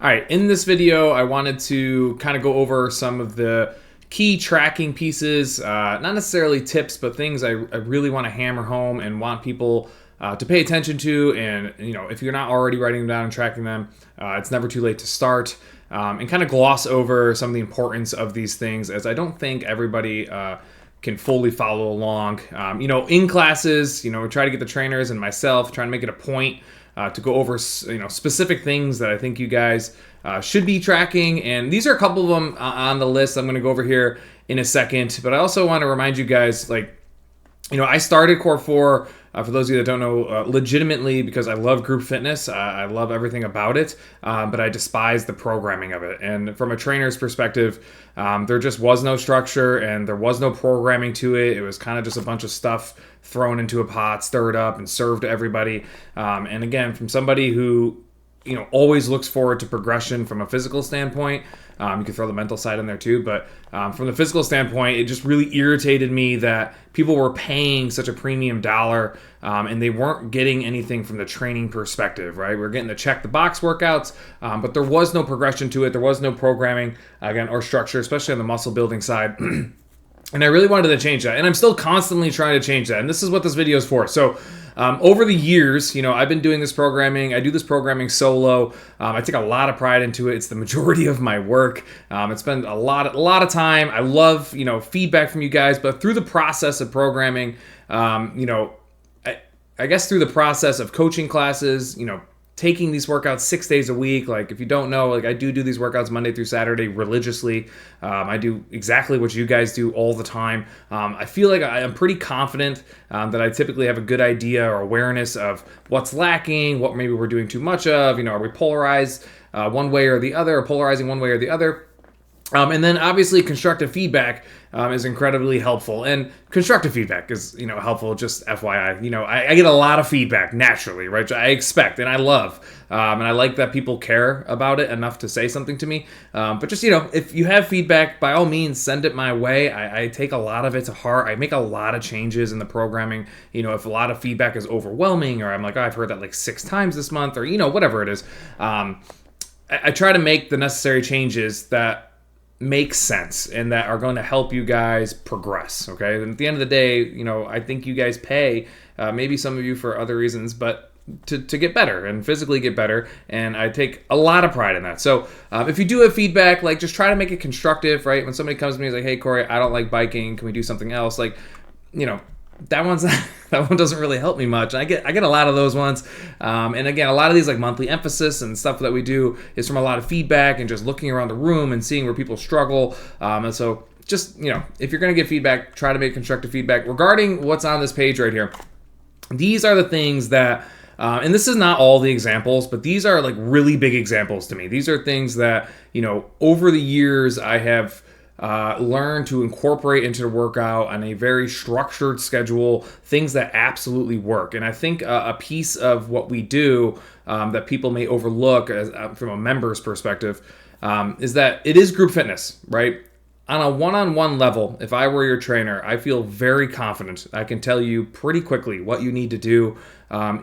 All right, in this video, I wanted to kind of go over some of the key tracking pieces, not necessarily tips, but things I really want to hammer home and want people to pay attention to. And, if you're not already writing them down and tracking them, it's never too late to start. And kind of gloss over some of the importance of these things, as I don't think everybody can fully follow along. In classes, we try to get the trainers and myself, trying to make it a point to go over, specific things that I think you guys should be tracking. And these are a couple of them on the list I'm going to go over here in a second. But I also want to remind you guys, I started Cor4, for those of you that don't know, legitimately because I love group fitness. I love everything about it, but I despise the programming of it. And from a trainer's perspective, there just was no structure and there was no programming to it. It was kind of just a bunch of stuff thrown into a pot, stirred up, and served to everybody. And again, from somebody who always looks forward to progression from a physical standpoint. You can throw the mental side in there too, but from the physical standpoint, it just really irritated me that people were paying such a premium dollar and they weren't getting anything from the training perspective, right? We're getting the check the box workouts, but there was no progression to it. There was no programming, again, or structure, especially on the muscle building side. And I really wanted to change that. And I'm still constantly trying to change that. And this is what this video is for. So over the years, I've been doing this programming. I do this programming solo. I take a lot of pride into it. It's the majority of my work. It's been a lot of time. I love, feedback from you guys. But through the process of programming, I guess through the process of coaching classes, taking these workouts 6 days a week. Like, if you don't know, I do these workouts Monday through Saturday religiously. I do exactly what you guys do all the time. I feel like I'm pretty confident that I typically have a good idea or awareness of what's lacking, what maybe we're doing too much of. Are we polarized one way or the other, or polarizing one way or the other? And then obviously constructive feedback is incredibly helpful, and constructive feedback is, helpful, just FYI. I get a lot of feedback naturally, right? I expect and I love, and I like that people care about it enough to say something to me. But just, if you have feedback, by all means, send it my way. I take a lot of it to heart. I make a lot of changes in the programming. If a lot of feedback is overwhelming, or I'm like, I've heard that like 6 times this month, or, whatever it is, I try to make the necessary changes that make sense and that are going to help you guys progress. Okay. And at the end of the day, I think you guys pay, maybe some of you for other reasons, but to get better and physically get better. And I take a lot of pride in that. So if you do have feedback, just try to make it constructive, right? When somebody comes to me and is like, hey, Corey, I don't like biking. Can we do something else? That one doesn't really help me much. I get a lot of those ones, and again, a lot of these monthly emphasis and stuff that we do is from a lot of feedback and just looking around the room and seeing where people struggle. And so, just if you're gonna get feedback, try to make constructive feedback regarding what's on this page right here. These are the things that, and this is not all the examples, but these are really big examples to me. These are things that over the years I have learn to incorporate into the workout on a very structured schedule, things that absolutely work. And I think a piece of what we do that people may overlook as, from a member's perspective is that it is group fitness, right? On a one-on-one level, if I were your trainer, I feel very confident. I can tell you pretty quickly what you need to do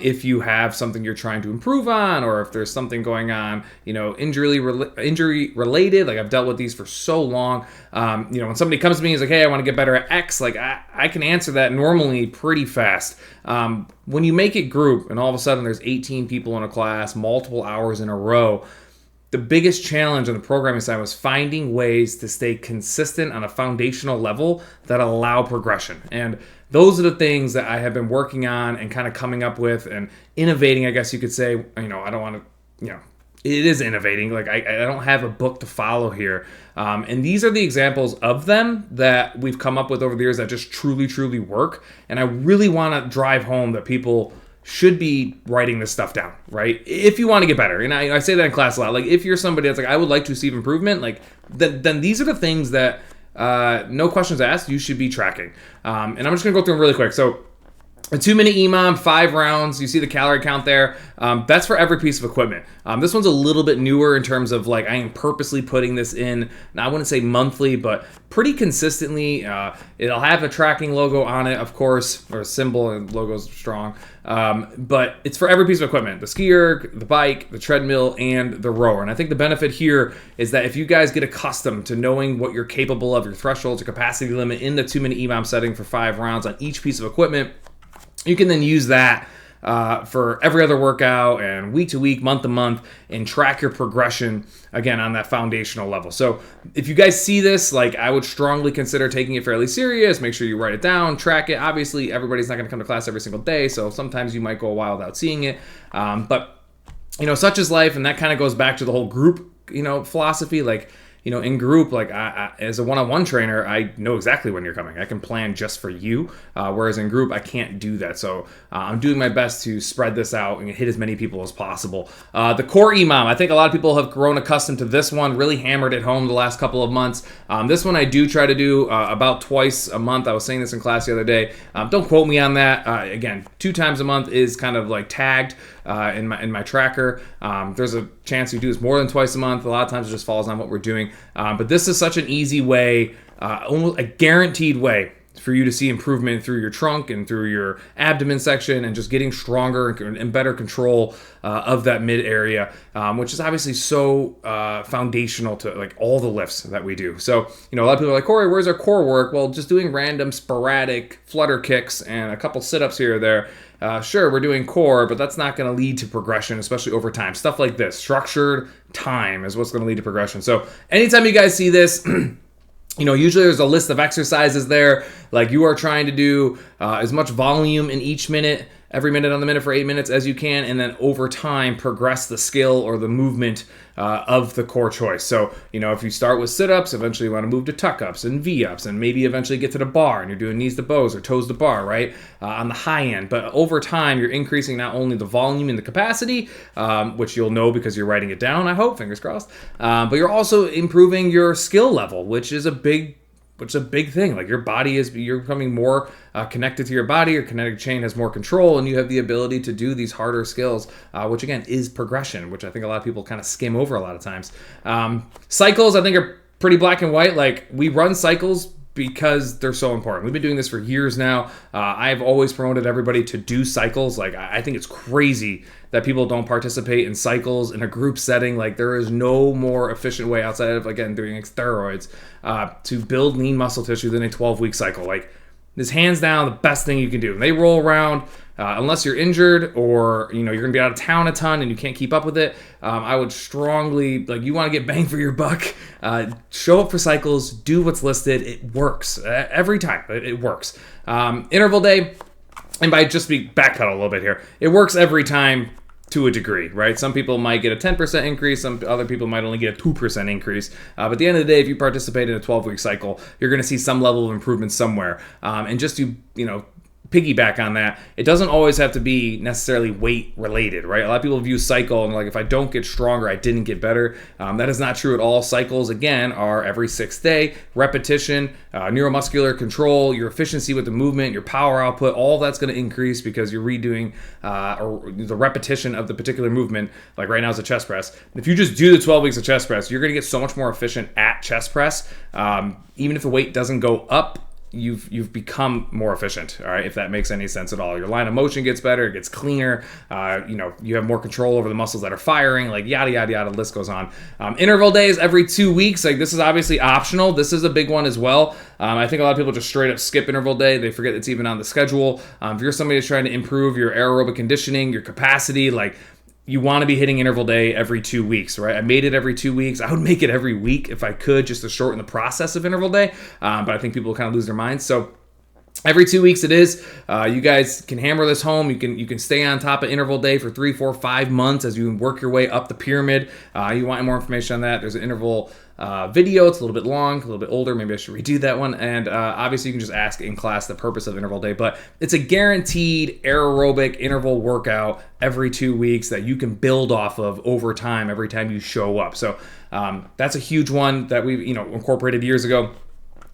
if you have something you're trying to improve on, or if there's something going on, injury related. I've dealt with these for so long. When somebody comes to me and is like, hey, I want to get better at X, I can answer that normally pretty fast. When you make it group and all of a sudden there's 18 people in a class, multiple hours in a row, the biggest challenge on the programming side was finding ways to stay consistent on a foundational level that allow progression. And those are the things that I have been working on and kind of coming up with and innovating, I guess you could say. I don't want to, it is innovating. I don't have a book to follow here. And these are the examples of them that we've come up with over the years that just truly, truly work. And I really want to drive home that people should be writing this stuff down, right? If you want to get better. And I say that in class a lot. If you're somebody that's I would like to see improvement, then these are the things that, no questions asked, you should be tracking. And I'm just going to go through them really quick. So A 2-minute EMOM, 5 rounds. You see the calorie count there. That's for every piece of equipment. This one's a little bit newer in terms of like I am purposely putting this in. Now I wouldn't say monthly, but pretty consistently. It'll have a tracking logo on it, of course, or a symbol, and logo's strong. But it's for every piece of equipment: the skier, the bike, the treadmill, and the rower. And I think the benefit here is that if you guys get accustomed to knowing what you're capable of, your thresholds, your capacity limit in the 2-minute EMOM setting for 5 rounds on each piece of equipment, you can then use that for every other workout and week to week, month to month, and track your progression again on that foundational level. So if you guys see this, like I would strongly consider taking it fairly serious. Make sure you write it down, track it. Obviously, everybody's not going to come to class every single day, so sometimes you might go a while without seeing it. But such is life, and that kind of goes back to the whole group, philosophy. Like, in group, like I, as a one-on-one trainer, I know exactly when you're coming. I can plan just for you, whereas in group, I can't do that. So I'm doing my best to spread this out and hit as many people as possible. The core EMOM, I think a lot of people have grown accustomed to this one, really hammered it home the last couple of months. This one I do try to do about twice a month. I was saying this in class the other day. Don't quote me on that. Again, 2 times a month is kind of like tagged in my tracker. There's a chance you do this more than twice a month. A lot of times it just falls on what we're doing. But this is such an easy way, almost a guaranteed way for you to see improvement through your trunk and through your abdomen section, and just getting stronger and better control of that mid area, which is obviously so foundational to like all the lifts that we do. So, a lot of people are like, Corey, where's our core work? Well, just doing random sporadic flutter kicks and a couple sit-ups here or there. Sure, we're doing core, but that's not going to lead to progression, especially over time. Stuff like this, structured time, is what's going to lead to progression. So anytime you guys see this, usually there's a list of exercises there. Like you are trying to do as much volume in each minute, every minute on the minute for 8 minutes as you can, and then over time progress the skill or the movement of the core choice. So, if you start with sit-ups, eventually you want to move to tuck-ups and V-ups, and maybe eventually get to the bar, and you're doing knees to bows or toes to bar, right, on the high end. But over time, you're increasing not only the volume and the capacity, which you'll know because you're writing it down, I hope, fingers crossed, but you're also improving your skill level, which is a big thing. Like you're becoming more connected to your body. Your kinetic chain has more control, and you have the ability to do these harder skills, which again is progression, which I think a lot of people kind of skim over a lot of times. Cycles, I think, are pretty black and white. Like we run cycles because they're so important. We've been doing this for years now. I've always promoted everybody to do cycles. Like I think it's crazy that people don't participate in cycles in a group setting. Like there is no more efficient way outside of, again, doing steroids to build lean muscle tissue than a 12-week cycle. Like this hands down the best thing you can do. And they roll around, unless you're injured or you're gonna be out of town a ton and you can't keep up with it. I would strongly, like, you want to get bang for your buck, show up for cycles, do what's listed. It works every time. It works. Interval day, and by just backpedal a little bit here, it works every time to a degree, right? Some people might get a 10% increase, some other people might only get a 2% increase. But at the end of the day, if you participate in a 12-week cycle, you're going to see some level of improvement somewhere. And just to, piggyback on that, it doesn't always have to be necessarily weight related, right? A lot of people view cycle and like, if I don't get stronger, I didn't get better. That is not true at all. Cycles, again, are every 6th day, repetition, neuromuscular control, your efficiency with the movement, your power output, all that's going to increase because you're redoing the repetition of the particular movement. Like right now is a chest press. If you just do the 12 weeks of chest press, you're going to get so much more efficient at chest press. Even if the weight doesn't go up, you've become more efficient, all right, if that makes any sense at all. Your line of motion gets better, it gets cleaner, you have more control over the muscles that are firing, like yada yada yada, the list goes on. Interval days every 2 weeks, like this is obviously optional. This is a big one as well. I think a lot of people just straight up skip interval day. They forget it's even on the schedule. If you're somebody who's trying to improve your aerobic conditioning, your capacity, like, you want to be hitting interval day every 2 weeks, right? I made it every 2 weeks. I would make it every week if I could, just to shorten the process of interval day. But I think people kind of lose their minds. So every 2 weeks it is. You guys can hammer this home. You can stay on top of interval day for 3, 4, 5 months as you work your way up the pyramid. You want more information on that, there's an interval video. It's a little bit long, a little bit older. Maybe I should redo that one. And obviously you can just ask in class the purpose of interval day, but it's a guaranteed aerobic interval workout every 2 weeks that you can build off of over time every time you show up. So that's a huge one that we incorporated years ago.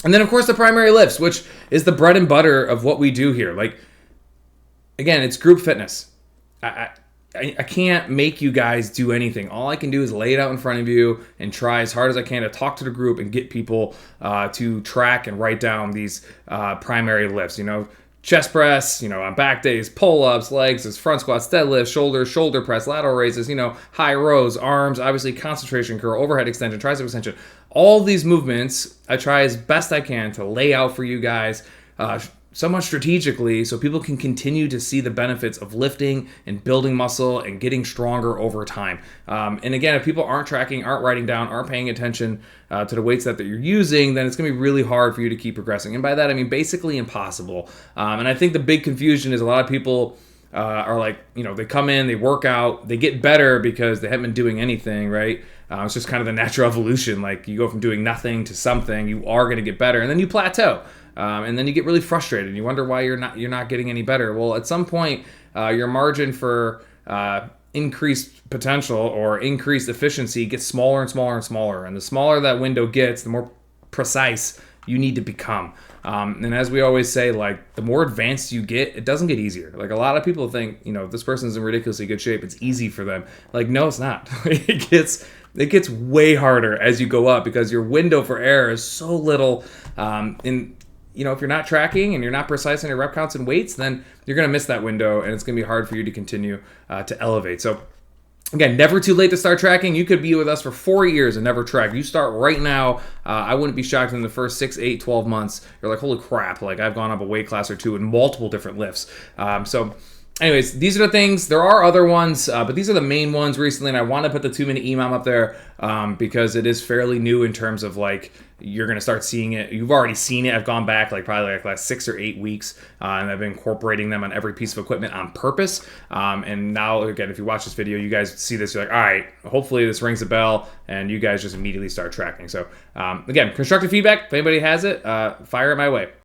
And then of course the primary lifts, which is the bread and butter of what we do here. Like, again, it's group fitness. I can't make you guys do anything. All I can do is lay it out in front of you and try as hard as I can to talk to the group and get people to track and write down these primary lifts. Chest press, on back days, pull-ups, legs, there's front squats, deadlifts, shoulders, shoulder press, lateral raises, high rows, arms, obviously concentration curl, overhead extension, tricep extension. All these movements, I try as best I can to lay out for you guys somewhat strategically so people can continue to see the benefits of lifting and building muscle and getting stronger over time. And again, if people aren't tracking, aren't writing down, aren't paying attention to the weights that you're using, then it's going to be really hard for you to keep progressing. And by that, I mean basically impossible. And I think the big confusion is a lot of people are like, they come in, they work out, they get better because they haven't been doing anything, right? It's just kind of the natural evolution. Like you go from doing nothing to something, you are going to get better, and then you plateau. And then you get really frustrated. You wonder why you're not getting any better. Well, at some point, your margin for increased potential or increased efficiency gets smaller and smaller and smaller. And the smaller that window gets, the more precise you need to become. And as we always say, like the more advanced you get, it doesn't get easier. Like a lot of people think, if this person's in ridiculously good shape, it's easy for them. Like, no, it's not. It gets way harder as you go up because your window for error is so little. If you're not tracking and you're not precise on your rep counts and weights, then you're going to miss that window and it's going to be hard for you to continue to elevate. So again, never too late to start tracking. You could be with us for 4 years and never track. You start right now. I wouldn't be shocked in the first 6, 8, 12 months. You're like, holy crap, like I've gone up a weight class or two in multiple different lifts. Anyways, these are the things. There are other ones, but these are the main ones recently, and I want to put the 2-minute EMOM up there because it is fairly new in terms of like you're going to start seeing it. You've already seen it. I've gone back like probably like last 6 or 8 weeks, and I've been incorporating them on every piece of equipment on purpose. And now, again, if you watch this video, you guys see this, you're like, all right, hopefully this rings a bell, and you guys just immediately start tracking. So again, constructive feedback. If anybody has it, fire it my way.